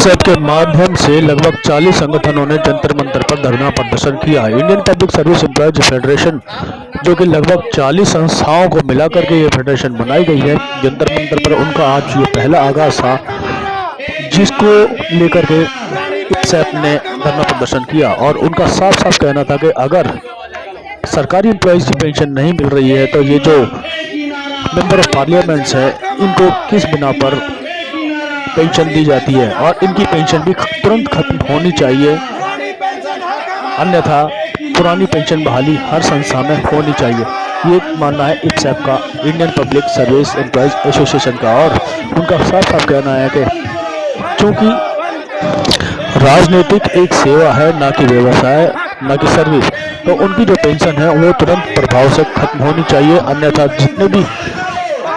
WhatsApp के माध्यम से लगभग 40 संगठनों ने जंतर मंतर पर धरना प्रदर्शन किया। Indian public service employees federation, जो कि लगभग 40 संस्थाओं को मिलाकर के ये फेडरेशन बनाई गई है, जंतर मंतर पर उनका आज ये पहला आगाज था, जिसको लेकर के इप्सैप ने धरना प्रदर्शन किया। और उनका साफ साफ कहना था कि अगर सरकारी एम्प्लॉयज की पेंशन नहीं मिल रही है तो ये जो मेंबर ऑफ पार्लियामेंट्स है, इनको किस बिना पर पेंशन दी जाती है, और इनकी पेंशन भी तुरंत खत्म होनी चाहिए, अन्यथा पुरानी पेंशन बहाली हर संस्था में होनी चाहिए। ये मानना है इप्सैप का, Indian public service employees association का। और उनका साफ साफ कहना है कि चूंकि राजनीतिक एक सेवा है, ना कि व्यवसाय, ना कि सर्विस, तो उनकी जो पेंशन है वो तुरंत प्रभाव से खत्म होनी चाहिए, अन्यथा जितने भी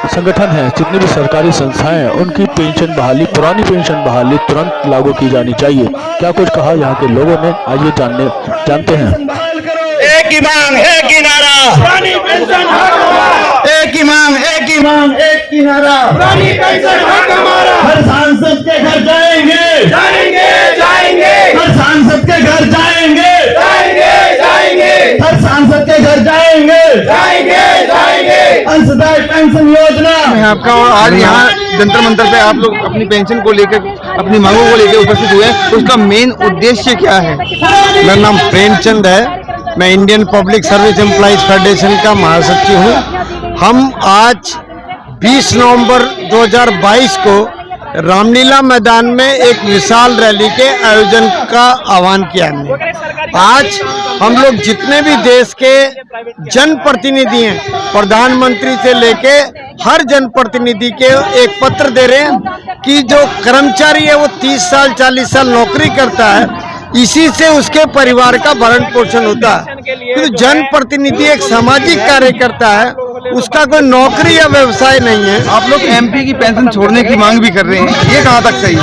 संगठन हैं, जितनी भी सरकारी संस्थाएं हैं, उनकी पेंशन बहाली, पुरानी पेंशन बहाली तुरंत लागू की जानी चाहिए। क्या कुछ कहा यहाँ के लोगों ने, आइए जानते हैं। एक ही मांग, एक ही नारा, पुरानी पेंशन हक हमारा। एक ही मांग, एक ही मांग, एक ही नारा, पुरानी पेंशन हक हमारा। हर सांसद के घर जाएंगे, जाएंगे, जाएंगे। हर सांसद के घर जाएंगे, जाएंगे, जाएंगे। हर सांसद के घर जाएंगे, जाएंगे, जाएंगे। अंशदायी पेंशन योजना मैं आपका, और आज यहाँ जंतर मंतर पे आप लोग अपनी पेंशन को लेकर, अपनी मांगों को लेकर उपस्थित हुए, उसका मेन उद्देश्य क्या है? मेरा नाम प्रेमचंद है, मैं Indian public service employees federation का महासचिव हूँ। हम आज 20 नवंबर 2022 को रामलीला मैदान में एक विशाल रैली के आयोजन का आह्वान किया हमने। आज हम लोग जितने भी देश के जनप्रतिनिधि हैं, प्रधानमंत्री से लेके हर जनप्रतिनिधि के एक पत्र दे रहे हैं कि जो कर्मचारी है वो 30 साल 40 साल नौकरी करता है, इसी से उसके परिवार का भरण पोषण होता है। तो जनप्रतिनिधि एक सामाजिक कार्यकर्ता है, उसका कोई नौकरी या व्यवसाय नहीं है। आप लोग एमपी की पेंशन छोड़ने की मांग भी कर रहे हैं, ये कहाँ तक सही है?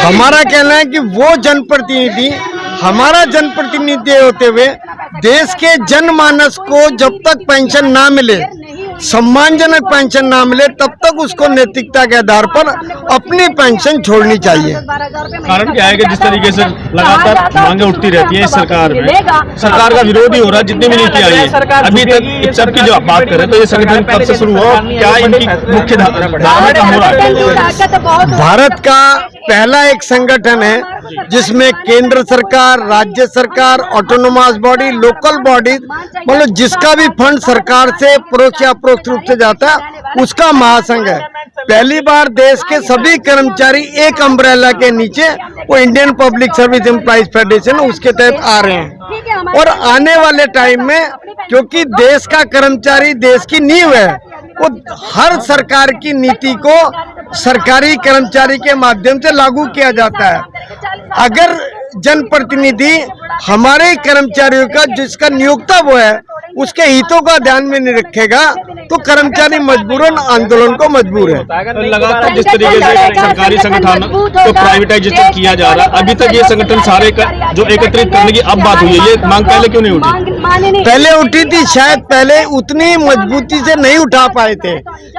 हमारा कहना है कि वो जनप्रतिनिधि, हमारा जनप्रतिनिधि होते हुए देश के जनमानस को जब तक पेंशन ना मिले, सम्मानजनक पेंशन ना मिले, तब तक उसको नैतिकता के आधार पर अपनी पेंशन छोड़नी चाहिए। कारण क्या है कि जिस तरीके से लगातार मांगे उठती रहती है इस सरकार में, सरकार का विरोध ही हो रहा है, जितनी भी नीति आई है अभी तक। इप्सैप की जो बात करें तो ये संगठन कब से शुरू हुआ, क्या इनकी मुख्य धारा हो रहा है? भारत का पहला एक संगठन है जिसमें केंद्र सरकार, राज्य सरकार, ऑटोनोमस बॉडी, लोकल बॉडी, मतलब जिसका भी फंड सरकार से परोक्ष या अप्रोक्ष रूप से जाता है, उसका महासंघ है। पहली बार देश के सभी कर्मचारी एक अम्ब्रेला के नीचे, वो Indian public service employees federation, उसके तहत आ रहे हैं। और आने वाले टाइम में, क्योंकि देश का कर्मचारी देश की नींव है, वो हर सरकार की नीति को सरकारी कर्मचारी के माध्यम से लागू किया जाता है। अगर जनप्रतिनिधि हमारे कर्मचारियों का, जिसका नियोक्ता वो है, उसके हितों का ध्यान में नहीं रखेगा तो कर्मचारी मजबूरन आंदोलन को मजबूर है। तो लगातार जिस तरीके से सरकारी संगठन को प्राइवेटाइजेशन किया जा रहा है, अभी तक ये संगठन सारे का जो एकत्रित करने की अब बात हुई है, ये मांग पहले क्यों नहीं उठी? पहले उठी थी, शायद पहले उतनी मजबूती से नहीं उठा पाए थे,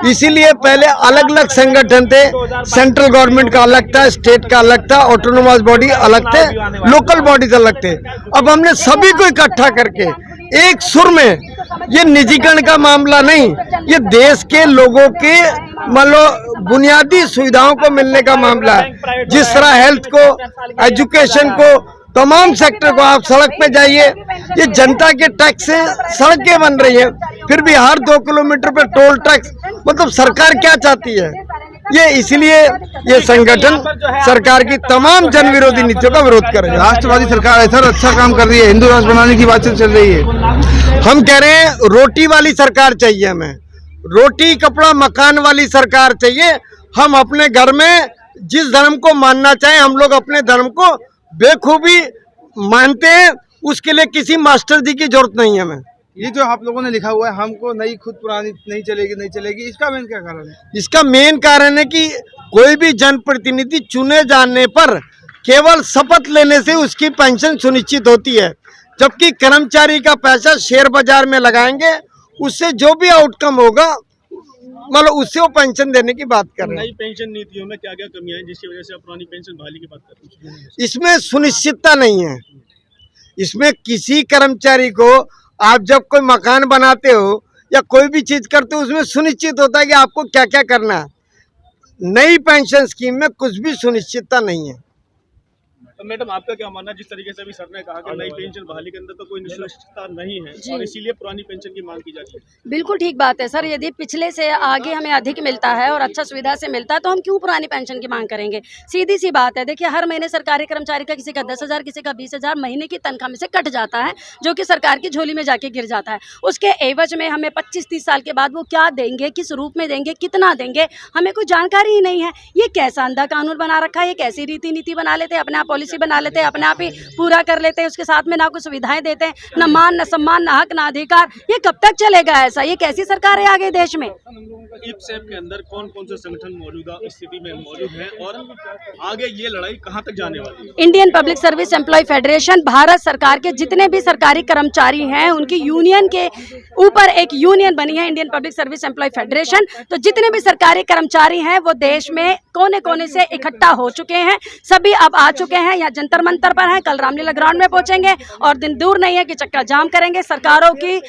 इसीलिए पहले अलग अलग संगठन थे। सेंट्रल गवर्नमेंट का अलग था, स्टेट का अलग था, ऑटोनोमस बॉडी अलग थे, लोकल बॉडीज अलग थे। अब हमने सभी को इकट्ठा करके एक सुर में, ये निजीकरण का मामला नहीं, ये देश के लोगों के मतलब बुनियादी सुविधाओं को मिलने का मामला है। जिस तरह हेल्थ को, एजुकेशन को, तमाम सेक्टर को, आप सड़क पे जाइए, ये जनता के टैक्स से सड़कें बन रही है, फिर भी हर 2 किलोमीटर पे टोल टैक्स। मतलब सरकार क्या चाहती है? ये इसलिए ये संगठन सरकार की तमाम जन विरोधी नीतियों का विरोध कर रहे हैं। राष्ट्रवादी सरकार ऐसा अच्छा काम कर रही है, हिंदू राष्ट्र बनाने की बातचीत चल रही है। हम कह रहे हैं रोटी वाली सरकार चाहिए हमें, रोटी कपड़ा मकान वाली सरकार चाहिए। हम अपने घर में जिस धर्म को मानना चाहें, हम लोग अपने धर्म को बेखूबी मानते हैं, उसके लिए किसी मास्टर जी की जरूरत नहीं है हमें। ये जो आप लोगों ने लिखा हुआ है, हमको नई खुद पुरानी नहीं चलेगी, नहीं चलेगी, इसका मेन क्या कारण है? इसका मेन कारण है कि कोई भी जनप्रतिनिधि चुने जाने पर केवल शपथ लेने से उसकी पेंशन सुनिश्चित होती है, जबकि कर्मचारी का पैसा शेयर बाजार में लगाएंगे, उससे जो भी आउटकम होगा मतलब उससे वो पेंशन देने की बात कर रहे हैं। नई पेंशन नीतियों में क्या क्या कमियां हैं जिसकी वजह से आप पुरानी पेंशन बहाली की बात कर रहे हैं? इसमें सुनिश्चितता नहीं है। इसमें किसी कर्मचारी को आप जब कोई मकान बनाते हो या कोई भी चीज करते हो उसमें सुनिश्चित होता है कि आपको क्या क्या करना है। नई पेंशन स्कीम में कुछ भी सुनिश्चितता नहीं है। तो मैडम आपका क्या मानना है, जिस तरीके से अभी सर ने कहा कि नई पेंशन बहाली के अंदर तो कोई निश्चितता नहीं है और इसीलिए पुरानी पेंशन की मांग की जा रही है? बिल्कुल ठीक बात है सर। यदि पिछले से आगे हमें अधिक मिलता है और अच्छा सुविधा से मिलता है तो हम क्यों पुरानी पेंशन की मांग करेंगे? सीधी सी बात है। देखिए, हर महीने सरकारी कर्मचारी का किसी का 10,000 किसी का 20,000 महीने की तनख्वाह में से कट जाता है, जो कि सरकार की झोली में जाके गिर जाता है। उसके एवज में हमें 25-30 साल के बाद वो क्या देंगे, किस रूप में देंगे, कितना देंगे, हमें कोई जानकारी ही नहीं है। ये कैसा अंधा कानून बना रखा है, ये कैसी रीति नीति बना लेते हैं, अपने आप पॉलिसी बना लेते हैं, अपने आप ही पूरा कर लेते हैं, उसके साथ में ना कोई सुविधाएं देते हैं, न मान न सम्मान न हक न अधिकार। ये कब तक चलेगा ऐसा? ये कैसी सरकार है आगे देश में? IPSAF के अंदर कौन कौन से संगठन मौजूदा स्थिति में मौजूद हैं और आगे ये लड़ाई कहां तक जाने वाली है? Indian public service employ federation Bharat सरकार के जितने भी सरकारी कर्मचारी हैं उनकी यूनियन के ऊपर एक यूनियन बनी है, Indian public service employ federation. तो जितने भी सरकारी कर्मचारी हैं वो देश में कोने कोने से इकट्ठा हो चुके हैं, सभी अब आ चुके हैं, यहाँ जंतर मंतर पर हैं, कल रामलीला ग्राउंड में पहुंचेंगे और दिन दूर नहीं है कि चक्का जाम करेंगे। सरकारों की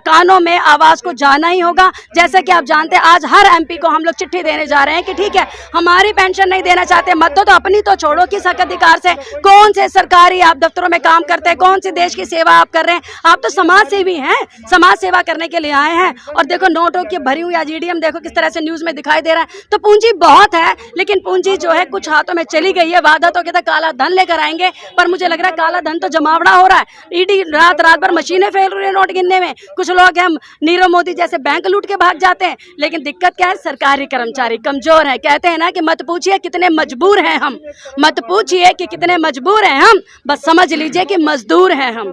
कानों में आवाज को जाना ही होगा। जैसे कि आप जानते हैं, आज हर MP को हम लोग चिट्ठी देने जा रहे हैं कि ठीक है, हमारी पेंशन नहीं देना चाहते मत दो, तो अपनी तो छोड़ो, किस हक अधिकार से? कौन से सरकारी आप दफ्तरों में काम करते हैं, कौन सी देश की सेवा आप कर रहे हैं? आप तो समाज सेवी हैं, समाज सेवा करने के लिए आए हैं। और देखो, नोटों की भरी हुई EDM देखो किस तरह से न्यूज में दिखाई दे रहा है। तो पूंजी बहुत है, लेकिन पूंजी जो है कुछ हाथों में चली गई है। वादा तो कहता काला धन लेकर आएंगे, पर मुझे लग रहा है काला धन तो जमावड़ा हो रहा है। ED रात भर मशीनें फेल रही है नोट गिनने में। कुछ लोग हम नीरव मोदी जैसे बैंक लूट के भाग जाते हैं, लेकिन दिक्कत क्या है? सरकारी कर्मचारी कमजोर है। कहते हैं ना कि मत पूछिए कितने मजबूर हैं हम, मत पूछिए कि कितने मजबूर हैं हम, बस समझ लीजिए कि मजदूर हैं हम।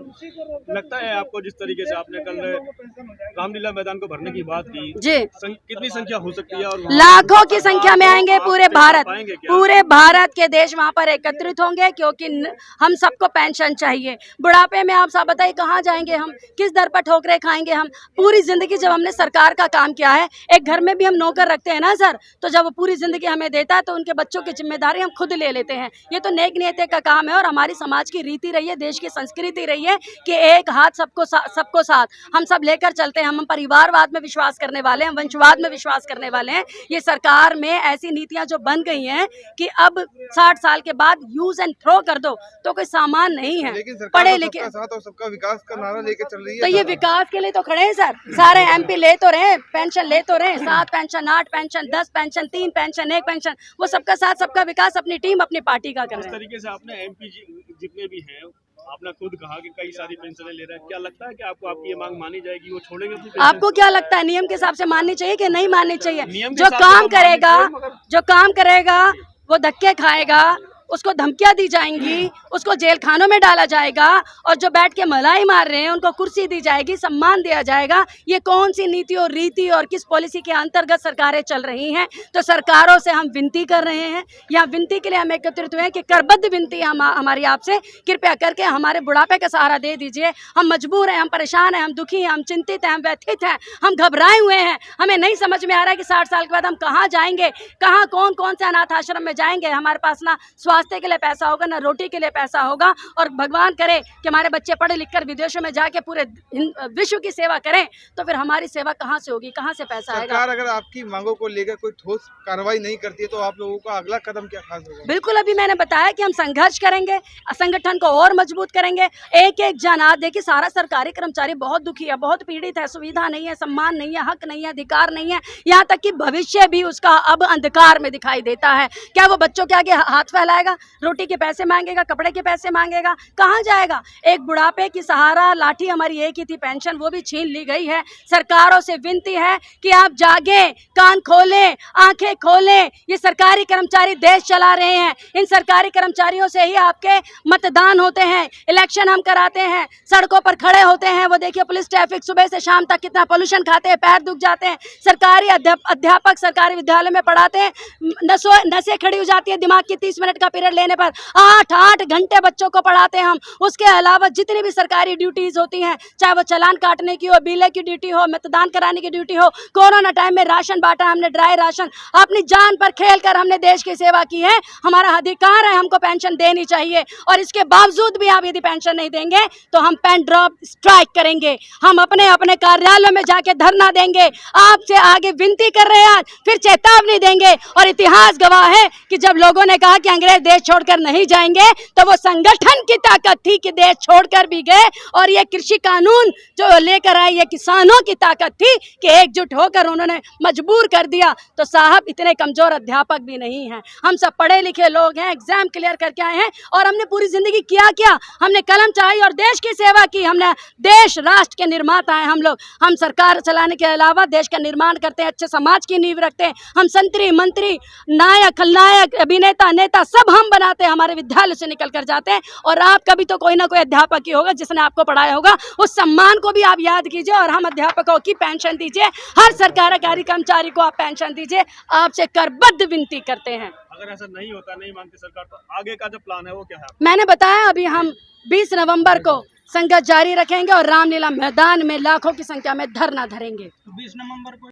लगता है आपको, जिस तरीके से आपने कल रामलीला मैदान को भरने की बात की जी, कितनी संख्या हो सकती है? और लाखों की संख्या में आएंगे पूरे भारत के देश वहां पर एकत्रित होंगे, क्योंकि हम सबको पेंशन चाहिए। बुढ़ापे में आप सब बताइए कहाँ जाएंगे हम, किस दर पर ठोकरे खाएंगे हम? पूरी जिंदगी जब हमने सरकार का काम किया है, एक घर में भी हम नौकर रखते हैं ना सर, तो जब वो पूरी जिंदगी हमें देता है तो उनके बच्चों की जिम्मेदारी हम खुद ले लेते हैं। ये तो नेक नियत का काम है और हमारी समाज की रीति रही है, देश की संस्कृति रही है कि एक हाथ सबको साथ हम सब लेकर चलते हैं। हम परिवारवाद में विश्वास करने वाले हैं, वंशवाद में विश्वास करने वाले हैं। ये सरकार में ऐसी नीतियां जो बन गई हैं कि अब 60 साल के बाद यूज एंड थ्रो कर दो तो कोई सामान नहीं है। पढ़े लिखे सबका साथ और सबका विकास का नारा लेके चल रही है, तो ये विकास के लिए तो खड़े हैं सर। सारे MP ले तो रहे, पेंशन ले तो रहे, 7 pension 8 pension 10 pension 3 pension 1 pension, वो सबका साथ सबका विकास अपनी टीम अपनी पार्टी का कर रहे हैं। इस तरीके से आपने MP जितने भी हैं, आपने खुद कहा कि कई सारी पेंशनें ले रहे हैं, क्या लगता है कि आपको आपकी ये मांग मानी जाएगी, वो छोड़ेंगे अपनी पेंशन? आपको क्या लगता है, नियम के हिसाब से माननी चाहिए कि नहीं माननी चाहिए? नियम के जो हिसाब से काम तो माननी करेगा, जो काम करेगा वो धक्के खाएगा, उसको धमकियां दी जाएंगी, उसको जेल खानों में डाला जाएगा, और जो बैठ के मलाई मार रहे हैं उनको कुर्सी दी जाएगी, सम्मान दिया जाएगा। ये कौन सी नीति और रीति और किस पॉलिसी के अंतर्गत सरकारें चल रही हैं? तो सरकारों से हम विनती कर रहे हैं, यहाँ विनती के लिए हम एकत्रित हुए हैं कि करबद्ध विनती हमारी आपसे, कृपया करके हमारे बुढ़ापे का सहारा दे दीजिए। हम मजबूर हैं, हम परेशान हैं, हम दुखी हैं, हम चिंतित हैं, हम व्यथित हैं, हम घबराए हुए हैं। हमें नहीं समझ में आ रहा है कि 60 साल के बाद हम कहाँ जाएंगे, कहाँ कौन कौन से अनाथ आश्रम में जाएंगे। हमारे पास ना स्वास्थ्य के लिए पैसा होगा, ना रोटी के लिए पैसा होगा, और भगवान करे कि हमारे बच्चे पढ़े लिख कर विदेशों में जाके पूरे विश्व की सेवा करें, तो फिर हमारी सेवा कहाँ से होगी, कहाँ से पैसा आएगा? सरकार अगर आपकी मांगों को लेकर कोई ठोस कार्रवाई नहीं करती है तो आप लोगों का अगला कदम क्या खास होगा? बिल्कुल, अभी मैंने बताया कि हम संघर्ष करेंगे, संगठन को और मजबूत करेंगे। एक एक जन, आज देखिए सारा सरकारी कर्मचारी बहुत दुखी है, बहुत पीड़ित है, सुविधा नहीं है, सम्मान नहीं है, हक नहीं है, अधिकार नहीं है, यहाँ तक कि भविष्य भी उसका अब अंधकार में दिखाई देता है। क्या वो बच्चों के आगे हाथ फैलाएगा, रोटी के पैसे मांगेगा, कपड़े के पैसे मांगेगा, कहाँ जाएगा? एक बुढ़ापे की सहारा लाठी हमारी एक ही थी पेंशन, वो भी छीन ली गई है। सरकारों से विनती है कि आप जागें, कान खोलें, आंखें खोलें। ये सरकारी कर्मचारी देश चला रहे हैं, इन सरकारी कर्मचारियों से ही आपके मतदान होते हैं, इलेक्शन हम कराते हैं, सड़कों पर खड़े होते हैं। वो देखिए पुलिस ट्रैफिक सुबह से शाम तक कितना पोल्यूशन खाते हैं, पैर दुख जाते हैं। सरकारी अध्यापक सरकारी विद्यालय में पढ़ाते हैं, नसें खड़ी हो जाती है, दिमाग की 30 मिनट का पीरियड लेने पर 8-8 घंटे बच्चों को पढ़ाते हैं हम। उसके अलावा जितनी भी सरकारी ड्यूटीज होती हैं, चाहे वो चालान काटने की हो, बिले की ड्यूटी हो, मतदान कराने की ड्यूटी हो, कोरोना टाइम में राशन बांटा हमने, ड्राई राशन, अपनी जान पर खेल कर हमने देश की सेवा की है। हमारा अधिकार है, हमको पेंशन देनी चाहिए। और इसके बावजूद भी आप यदि पेंशन नहीं देंगे तो हम पेन ड्रॉप स्ट्राइक करेंगे। हम अपने अपने कार्यालयों में जाके धरना देंगे। आपसे आगे विनती कर रहे हैं, आज फिर चेतावनी देंगे। और इतिहास गवाह है कि जब लोगों ने कहा कि अंग्रेज देश छोड़कर नहीं जाएंगे, तो वो संगठन की ताकत थी कि देश छोड़कर भी गए। और ये कृषि कानून जो लेकर आए, ये किसानों की ताकत थी कि एकजुट होकर उन्होंने मजबूर कर दिया। तो साहब, इतने कमजोर अध्यापक भी नहीं हैं। हम सब पढ़े लिखे लोग हैं, एग्जाम क्लियर करके आए हैं। और हमने पूरी जिंदगी किया, हमने कलम चलाई और देश की सेवा की। हमने देश राष्ट्र के निर्माता हैं हम लोग। हम सरकार चलाने के अलावा देश का निर्माण करते हैं, अच्छे समाज की नींव रखते हैं। हम संतरी, मंत्री, नायक, खलनायक, अभिनेता, नेता सब हम बनाते हैं। हमारे विद्यालय से निकल कर जाते हैं। और आपका भी तो कोई ना कोई अध्यापक ही होगा जिसने आपको पढ़ाया होगा। उस सम्मान को भी आप याद कीजिए और हम अध्यापकों की पेंशन दीजिए। हर सरकारी कर्मचारी को आप पेंशन दीजिए। आपसे करबद्ध विनती करते हैं। अगर ऐसा नहीं होता, नहीं मानती सरकार, तो आगे का जो प्लान है वो क्या है? मैंने बताया, अभी हम 20 नवंबर को संघर्ष जारी रखेंगे और रामलीला मैदान में लाखों की संख्या में धरना धरेंगे। 20 नवंबर को